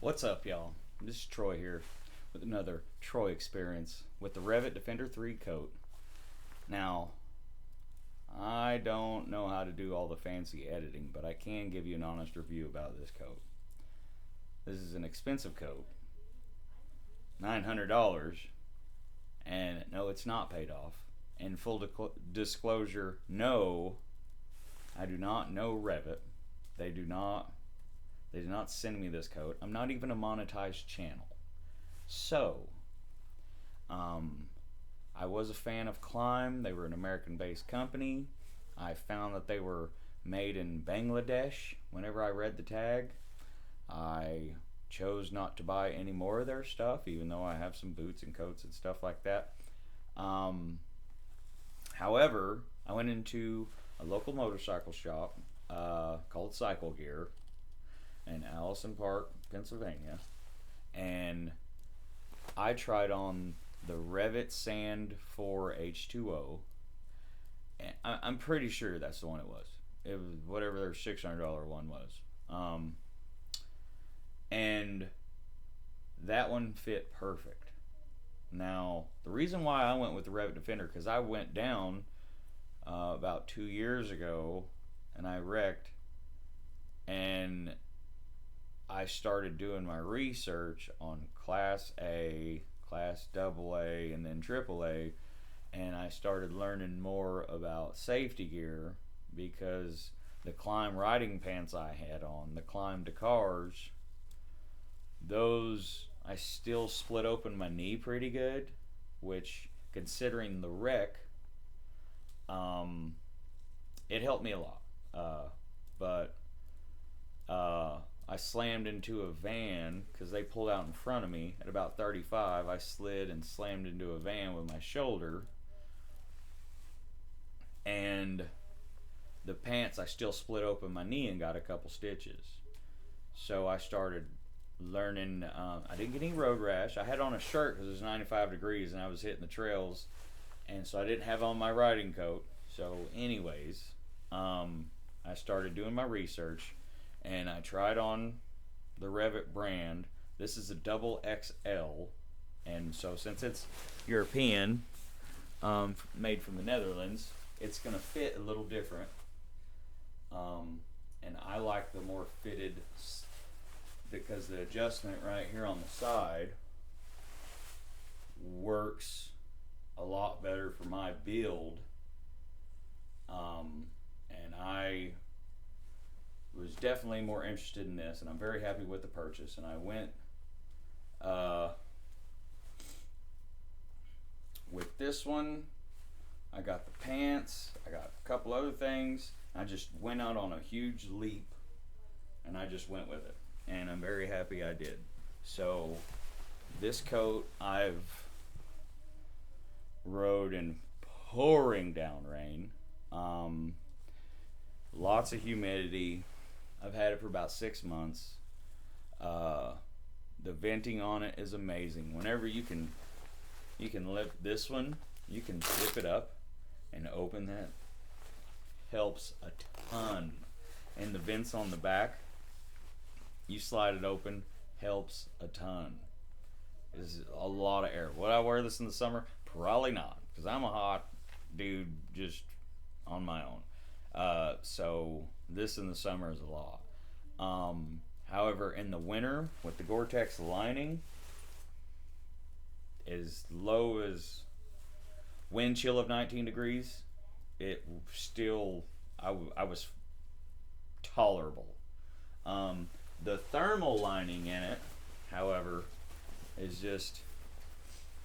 What's up, y'all? This is Troy here with another Troy experience with the Rev It Defender 3 coat. Now, I don't know how to do all the fancy editing, but I can give you an honest review about this coat. This is an expensive coat, $900, and no, it's not paid off. In full disclosure, no, I do not know Revit. They did not send me this coat. I'm not even a monetized channel. So, I was a fan of Climb. They were an American-based company. I found that they were made in Bangladesh. Whenever I read the tag, I chose not to buy any more of their stuff, even though I have some boots and coats and stuff like that. However, I went into a local motorcycle shop called Cycle Gear in Allison Park, Pennsylvania, and I tried on the Revit Sand 4 H2O. And I'm pretty sure that's the one it was. It was whatever their $600 one was. And that one fit perfect. Now, the reason why I went with the Rev It Defender, because I went down about 2 years ago and I wrecked, and I started doing my research on Class A, Class AA, and then AAA, and I started learning more about safety gear because the Climb riding pants I had on, the Climb Dakars, those I still split open my knee pretty good, which, considering the wreck, it helped me a lot. But I slammed into a van because they pulled out in front of me at about 35. I slid and slammed into a van with my shoulder, and the pants, I still split open my knee and got a couple stitches. So I started learning. I didn't get any road rash. I had on a shirt because it was 95 degrees and I was hitting the trails, and so I didn't have on my riding coat. So anyways, I started doing my research, and I tried on the Revit brand. This is a double XL, and so since it's European, made from the Netherlands, it's gonna fit a little different. And I like the more fitted, because the adjustment right here on the side works a lot better for my build. And I was definitely more interested in this, and I'm very happy with the purchase. And I went with this one. I got the pants, I got a couple other things. I just went out on a huge leap, and I just went with it, and I'm very happy I did. So this coat I've rode in pouring down rain, lots of humidity. I've had it for about 6 months. The venting on it is amazing. Whenever you can lift this one, you can zip it up and open that. Helps a ton. And the vents on the back, you slide it open, helps a ton. Is a lot of air. Would I wear this in the summer? Probably not, because I'm a hot dude just on my own. So this in the summer is a lot. However, in the winter, with the Goretex lining, as low as wind chill of 19 degrees, it still, I was tolerable. The thermal lining in it, however, is just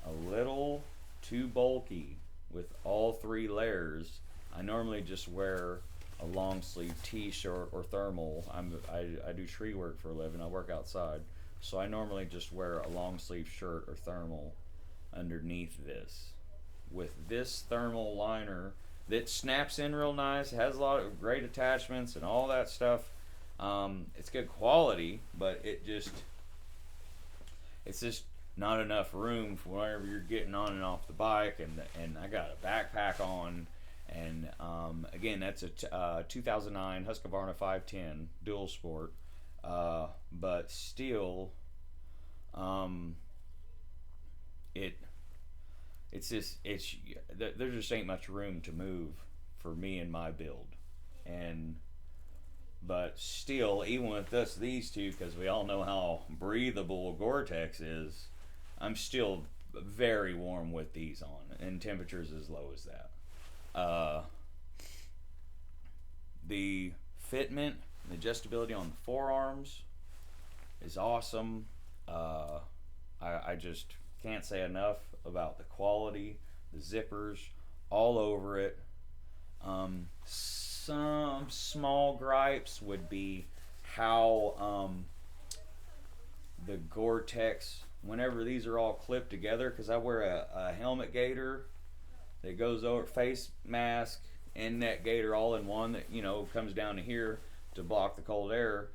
a little too bulky with all 3 layers. I normally just wear a long sleeve t-shirt or thermal. I do tree work for a living. I work outside, so I normally just wear a long sleeve shirt or thermal underneath this. With this thermal liner that snaps in real nice, has a lot of great attachments and all that stuff. It's good quality, but it's just not enough room for whenever you're getting on and off the bike, and I got a backpack on. And again, that's a 2009 Husqvarna 510 dual sport, but still Um, it there just ain't much room to move for me and my build, and but still, even with these two, because we all know how breathable Goretex is, I'm still very warm with these on, and temperatures as low as that. The fitment, the adjustability on the forearms is awesome. I just can't say enough about the quality, the zippers, all over it. Some small gripes would be how the Goretex, whenever these are all clipped together, because I wear a helmet gaiter that goes over face mask and neck gaiter all in one that comes down to here to block the cold air.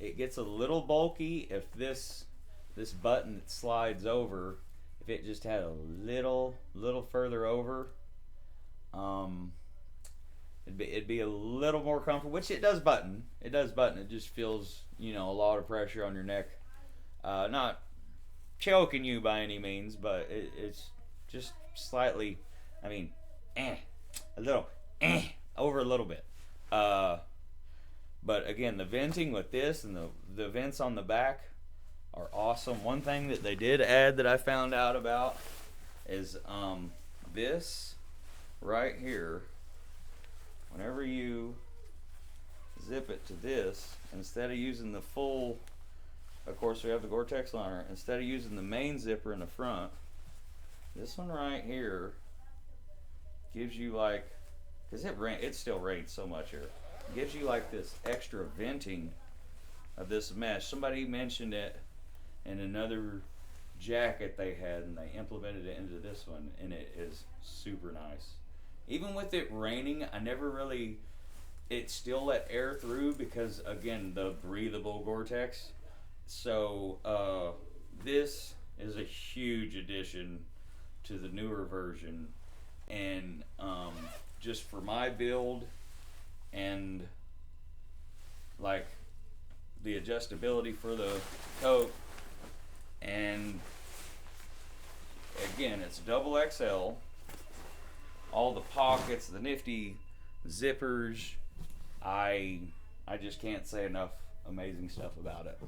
It gets a little bulky if this button that slides over, if it just had a little further over, it'd be a little more comfortable, which it does button. It just feels a lot of pressure on your neck. Not choking you by any means, but it's just slightly, a little over a little bit. But again, the venting with this and the vents on the back are awesome. One thing that they did add that I found out about is this right here. Whenever you zip it to this, instead of using the full, of course we have the Goretex liner, instead of using the main zipper in the front, this one right here gives you because it still rains so much here, it gives you this extra venting of this mesh. Somebody mentioned it in another jacket they had, and they implemented it into this one, and it is super nice. Even with it raining, it still let air through because, again, the breathable Goretex. So this is a huge addition to the newer version, and just for my build and the adjustability for the coat, and again, it's double XL. All the pockets, the nifty zippers, I just can't say enough amazing stuff about it.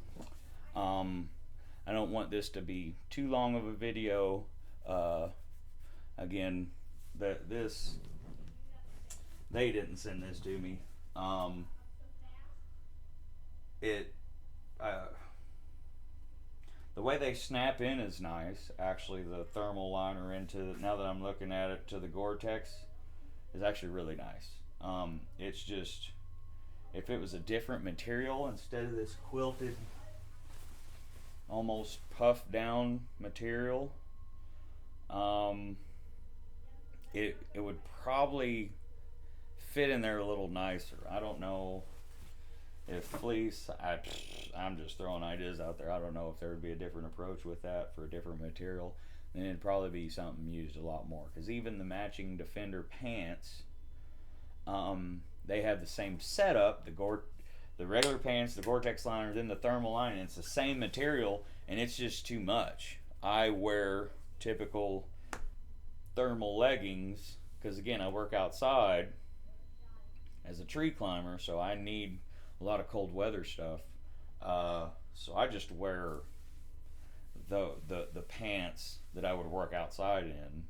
I don't want this to be too long of a video. Again, they didn't send this to me. The way they snap in is nice. Actually, the thermal liner now that I'm looking at it, to the Goretex is actually really nice. It's just, if it was a different material instead of this quilted, almost puffed down material, it would probably fit in there a little nicer. I don't know if fleece, I'm just throwing ideas out there. I don't know if there would be a different approach with that for a different material. Then it'd probably be something used a lot more. Because even the matching Defender pants, they have the same setup. The regular pants, the Goretex liner, then the thermal lining. It's the same material, and it's just too much. I wear typical thermal leggings because, again, I work outside as a tree climber, so I need a lot of cold weather stuff. So I just wear the pants that I would work outside in,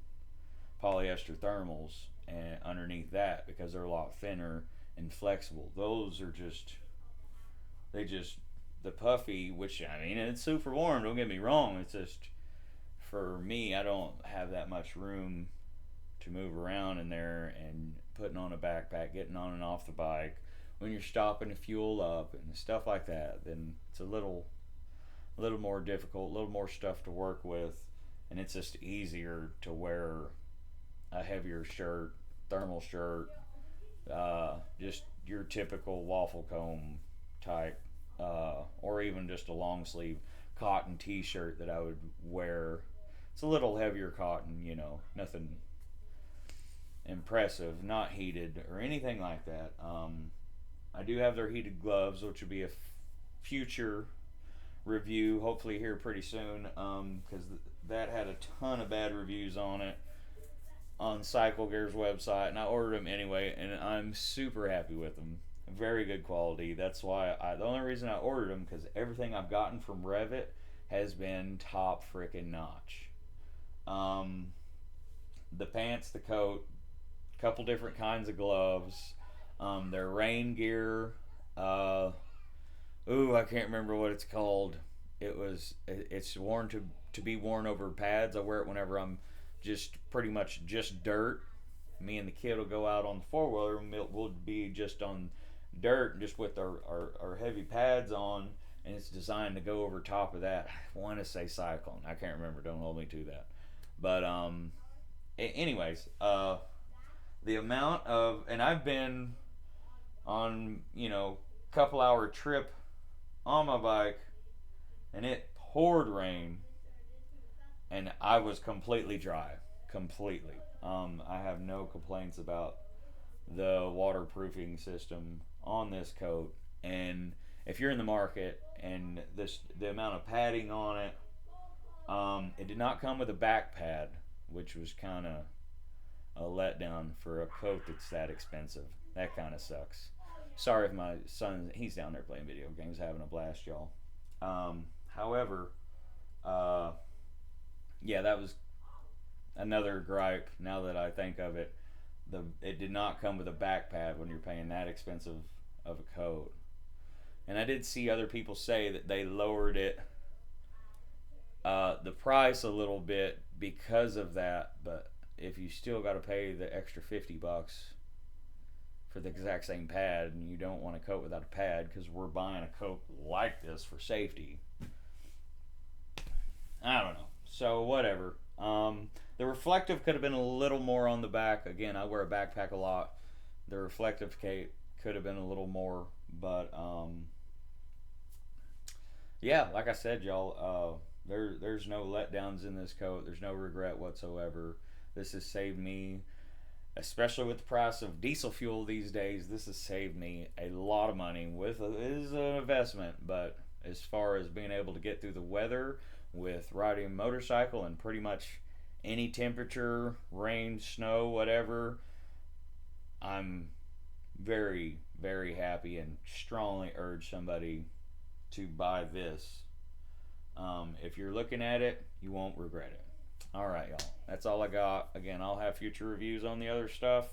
polyester thermals, and underneath that, because they're a lot thinner and flexible. Those are the puffy, which it's super warm, don't get me wrong. It's just, for me, I don't have that much room to move around in there and putting on a backpack, getting on and off the bike. When you're stopping to fuel up and stuff like that, then it's a little more difficult, a little more stuff to work with, and it's just easier to wear a heavier shirt, thermal shirt, just your typical waffle comb type, or even just a long sleeve cotton t-shirt that I would wear. It's a little heavier cotton, nothing impressive, not heated or anything like that. I do have their heated gloves, which would be a future review, hopefully here pretty soon, because that had a ton of bad reviews on it on Cycle Gear's website, and I ordered them anyway, and I'm super happy with them. Very good quality. That's why the only reason I ordered them, because everything I've gotten from Rev It has been top freaking notch. Um, the pants, the coat, couple different kinds of gloves, their rain gear. Uh, I can't remember what it's called. It's worn to be worn over pads. I wear it whenever I'm just pretty much just dirt. Me and the kid will go out on the four wheeler, and we'll be just on dirt, just with our heavy pads on, and it's designed to go over top of that. I want to say Cyclone. I can't remember. Don't hold me to that. But anyways, the amount of, and I've been on, couple hour trip on my bike, and it poured rain, and I was completely dry, completely. I have no complaints about the waterproofing system on this coat, and if you're in the market and the amount of padding on it, it did not come with a back pad, which was kind of a letdown for a coat that's that expensive. That kind of sucks. Sorry if my son, he's down there playing video games, having a blast, y'all. However, yeah, that was another gripe. Now that I think of it, it did not come with a back pad when you're paying that expensive of a coat. And I did see other people say that they lowered it, the price a little bit because of that. But if you still got to pay the extra $50 for the exact same pad, and you don't want a coat without a pad, because we're buying a coat like this for safety, I don't know. So whatever. The reflective could have been a little more on the back. Again, I wear a backpack a lot. The reflective cape could have been a little more, but yeah, like I said, y'all, there's no letdowns in this coat. There's no regret whatsoever. This has saved me, especially with the price of diesel fuel these days. This has saved me a lot of money. It is an investment, but as far as being able to get through the weather with riding a motorcycle in pretty much any temperature, rain, snow, whatever, I'm very, very happy and strongly urge somebody to buy this. If you're looking at it, you won't regret it. All right, y'all. That's all I got. Again, I'll have future reviews on the other stuff.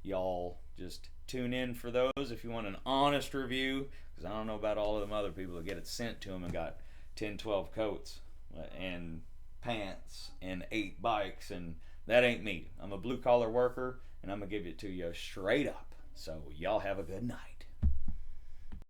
Y'all just tune in for those if you want an honest review, because I don't know about all of them other people that get it sent to them and got 10, 12 coats and pants and 8 bikes, and that ain't me. I'm a blue collar worker, and I'm gonna give it to you straight up. So y'all have a good night.